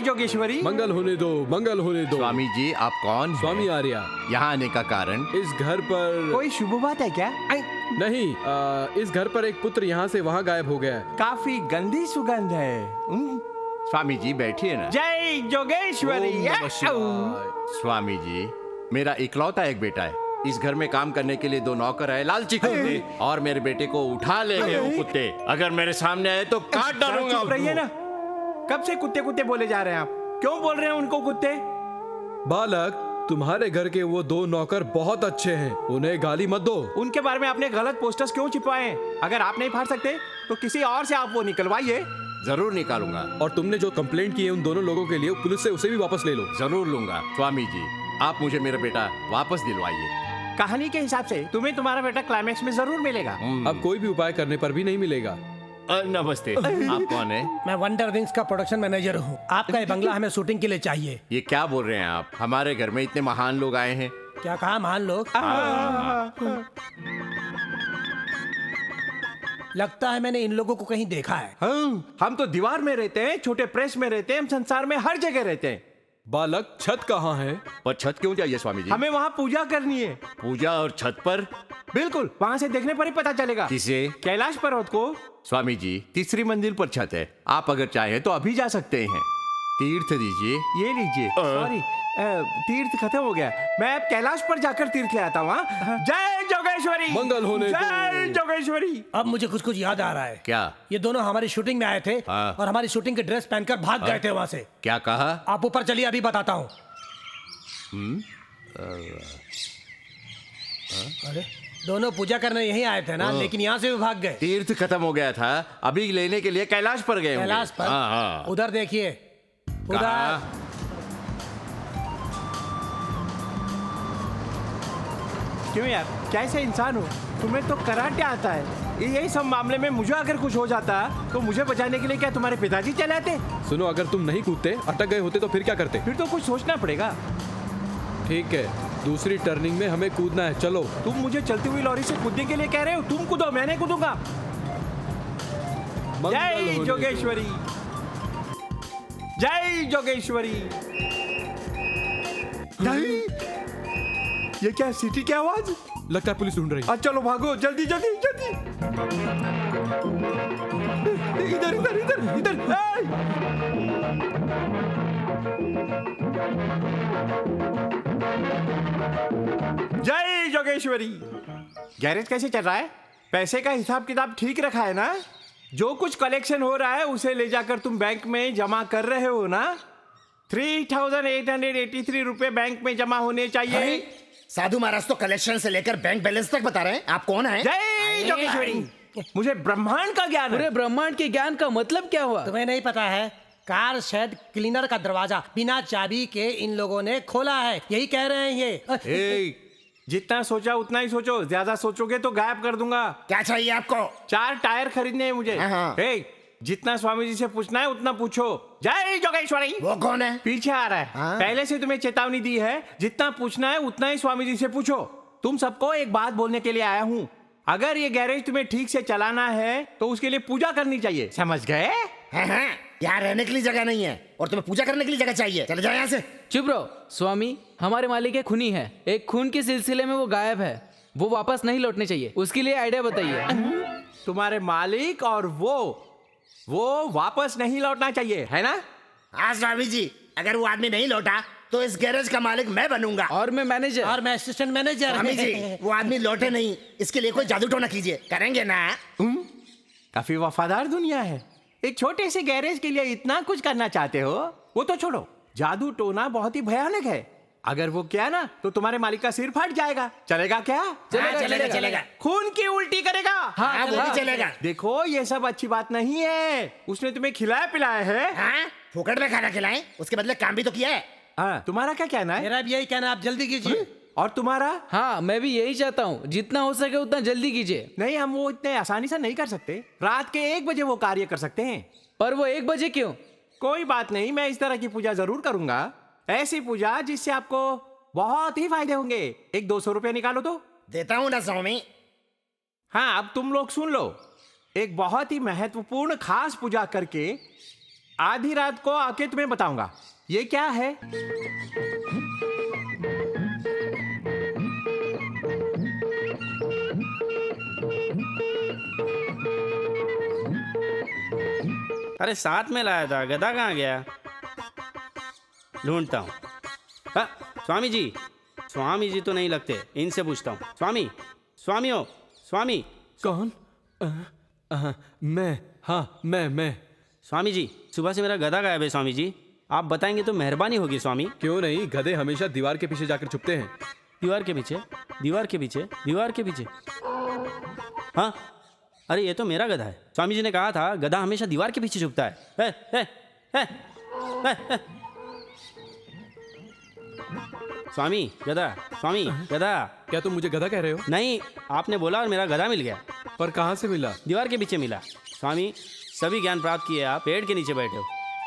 जोगेश्वरी। मंगल होने दो, मंगल होने दो। स्वामी जी आप कौन हैं? स्वामी आर्या। यहाँ आने का कारण? इस घर पर कोई शुभ बात है क्या? नहीं, इस घर पर एक पुत्र यहाँ से वहाँ गायब हो गया है। काफी गंदी सुगंध है। स्वामी जी बैठिए ना। जय जोगेश्वरी। ओम नमः शिवाय। स्वामी जी मेरा इकलौता एक बेटा है। इस घर में काम करने के लिए 2 नौकर है, लालची कुत्ते, और मेरे बेटे को उठा ले गए वो कुत्ते। अगर मेरे सामने आए तो काट डालूंगा। चुप रहिए ना। कब से कुत्ते कुत्ते बोले जा रहे हैं आप? क्यों बोल रहे हैं उनको कुत्ते? बालक, तुम्हारे घर के वो 2 नौकर बहुत अच्छे हैं, उन्हें गाली मत दो। उनके बारे में आपने गलत पोस्टर्स क्यों चिपवाए? अगर आप नहीं फाड़ सकते तो किसी और से आप वो निकलवाइए। जरूर निकालूंगा। और तुमने जो कंप्लेंट की है उन दोनों लोगों के लिए, पुलिस से उसे भी वापस ले लो। जरूर लूंगा। स्वामी जी आप मुझे मेरा बेटा वापस दिलवाइए। कहानी के हिसाब से तुम्हें तुम्हारा बेटा क्लाइमेक्स में जरूर मिलेगा। अब कोई भी उपाय करने पर भी नहीं मिलेगा। नमस्ते, आप कौन है? मैं वंडर विंग्स का प्रोडक्शन मैनेजर हूँ। आपका ये बंगला हमें शूटिंग के लिए चाहिए। ये क्या बोल रहे हैं आप? हमारे घर में इतने महान लोग आए हैं। क्या कहा महान लोग? लगता है मैंने इन लोगों को कहीं देखा है। हम तो दीवार में रहते हैं, छोटे प्रेस में रहते हैं, हम संसार में हर जगह रहते हैं। बालक, छत कहाँ है? पर छत क्यों चाहिए स्वामी जी? हमें वहाँ पूजा करनी है। पूजा और छत पर? बिल्कुल, वहाँ से देखने पर ही पता चलेगा। किसे? कैलाश पर्वत को। स्वामी जी तीसरी मंजिल पर छत है, आप अगर चाहें तो अभी जा सकते हैं। तीर्थ दीजिए। ये लीजिए। सॉरी, तीर्थ खत्म हो गया। मैं अब कैलाश पर जाकर तीर्थ ले आता हूँ। जय जोगेश्वरी। मंगल होने दो। जय जोगेश्वरी। अब मुझे कुछ याद आ रहा है। क्या? ये दोनों हमारी शूटिंग में आए थे हाँ। और हमारी शूटिंग की ड्रेस पहनकर भाग गए थे वहाँ से। क्या कहा? आप ऊपर चलिए, अभी बताता हूँ। अरे दोनों पूजा करने यहीं आए थे ना, लेकिन यहाँ से भी भाग गए। तीर्थ खत्म हो गया था, अभी लेने के लिए कैलाश पर गए होंगे। कैलाश पर? हाँ हाँ। उधर देखिए, उधर। कहाँ? क्यों यार, कैसे इंसान हो? तुम्हें तो कराटे आता है। यही सब मामले में मुझे अगर कुछ हो जाता तो मुझे बचाने के लिए क्या तुम्हारे पिताजी चले आते? सुनो, अगर तुम नहीं कूदते, अटक गए होते तो फिर क्या करते? फिर तो कुछ सोचना पड़ेगा। ठीक है, दूसरी टर्निंग में हमें कूदना है, चलो। तुम मुझे चलती हुई लॉरी से कूदने के लिए कह रहे हो? तुम कूदो, मैं नहीं कूदूंगा। जय जोगेश्वरी। जय जोगेश्वरी। ये क्या सीटी की आवाज? लगता है पुलिस ढूंढ रही है। चलो भागो, जल्दी जल्दी जल्दी। इधर इधर इधर इधर। जय जोगेश्वरी। गैरेज कैसे चल रहा है? पैसे का हिसाब किताब ठीक रखा है ना? जो कुछ कलेक्शन हो रहा है उसे ले जाकर तुम बैंक में जमा कर रहे हो ना? 3883 रुपए बैंक में जमा होने चाहिए। साधु महाराज तो कलेक्शन से लेकर बैंक बैलेंस तक बता रहे हैं। आप कौन हैं? जय जोगेश्वरी। मुझे ब्रह्मांड का ज्ञान है। पूरे ब्रह्मांड के ज्ञान का मतलब क्या हुआ? तुम्हें नहीं पता है? कार शेड क्लीनर का दरवाजा बिना चाबी के इन लोगों ने खोला है, यही कह रहे हैं ये। जितना सोचा उतना ही सोचो, ज्यादा सोचोगे तो गायब कर दूंगा। क्या चाहिए आपको? 4 टायर खरीदने हैं मुझे। हाँ। जितना स्वामी जी से पूछना है उतना पूछो। जय जोगेश्वरी। वो कौन है? पीछे आ रहा है। हाँ? पहले से तुम्हें चेतावनी दी है, जितना पूछना है उतना ही स्वामी जी से पूछो। तुम सबको एक बात बोलने के लिए आया हूँ। अगर ये गैरेज तुम्हें ठीक से चलाना है तो उसके लिए पूजा करनी चाहिए, समझ गए? हाँ, यहाँ रहने के लिए जगह नहीं है और तुम्हें पूजा करने के लिए जगह चाहिए। चले जाओ यहाँ से। चुप रहो स्वामी, हमारे मालिक एक खूनी है, एक खून के सिलसिले में वो गायब है, वो वापस नहीं लौटने चाहिए, उसके लिए आइडिया बताइए। तुम्हारे मालिक और वो वापस नहीं लौटना चाहिए, है ना? हाँ स्वामी जी, अगर वो आदमी नहीं लौटा तो इस गैरेज का मालिक मैं बनूंगा। और मैं मैनेजर। और मैं असिस्टेंट मैनेजर। स्वामी जी, वो आदमी लौटे नहीं, इसके लिए कोई जादू टोना कीजिए। करेंगे ना? काफी वफादार दुनिया है। एक छोटे से गैरेज के लिए इतना कुछ करना चाहते हो? वो तो छोड़ो, जादू टोना बहुत ही भयानक है। अगर वो किया ना तो तुम्हारे मालिक का सिर फट जाएगा। चलेगा क्या? चलेगा। खून की उल्टी करेगा। हाँ, वो भी चलेगा। देखो ये सब अच्छी बात नहीं है। उसने तुम्हें खिलाया पिलाया है। हाँ, फोकट में खाना खिलाएं, उसके बदले काम भी तो किया है। हाँ, तुम्हारा क्या कहना है? मेरा भी यही कहना है, आप जल्दी कीजिए। और तुम्हारा? हाँ, मैं भी यही चाहता हूँ, जितना हो सके उतना जल्दी कीजिए। नहीं, हम वो इतने आसानी से नहीं कर सकते। रात के 1 बजे वो कार्य कर सकते हैं। पर वो 1 बजे क्यों? कोई बात नहीं, मैं इस तरह की पूजा जरूर करूंगा। ऐसी पूजा जिससे आपको बहुत ही फायदे होंगे। एक 200 रुपये निकालो तो। देता हूँ ना स्वामी। हाँ, अब तुम लोग सुन लो। एक बहुत ही महत्वपूर्ण खास पूजा करके आधी रात को आके तुम्हें बताऊंगा। ये क्या है? अरे साथ में लाया था, गधा कहाँ गया? ढूंढता हूँ। हाँ, स्वामी जी तो नहीं लगते, इनसे पूछता हूँ। स्वामी हो, स्वामी। कौन? मैं, हाँ मैं। स्वामी जी, सुबह से मेरा गधा गायब है स्वामी जी, आप बताएंगे तो मेहरबानी होगी स्वामी। क्यों नहीं, गधे हमेशा दीवार के पीछे जाकर छुपते हैं। दीवार के पीछे, दीवार के पीछे, दीवार के पीछे। हाँ, अरे ये तो मेरा गधा है। स्वामी जी ने कहा था गधा हमेशा दीवार के पीछे छुपता है। स्वामी गधा, स्वामी गधा। क्या तुम मुझे गधा कह रहे हो? नहीं, आपने बोला और मेरा गधा मिल गया। पर कहाँ से मिला? दीवार के पीछे मिला। स्वामी, सभी ज्ञान प्राप्त किए आप पेड़ के नीचे बैठे हो,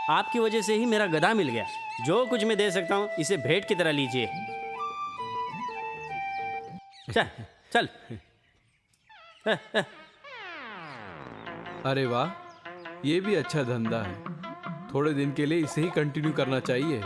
आपकी वजह से ही मेरा गधा मिल गया। जो कुछ मैं दे सकता हूँ इसे भेंट की तरह लीजिए। चल। अरे वाह, ये भी अच्छा धंधा है। थोड़े दिन के लिए इसे ही कंटिन्यू करना चाहिए।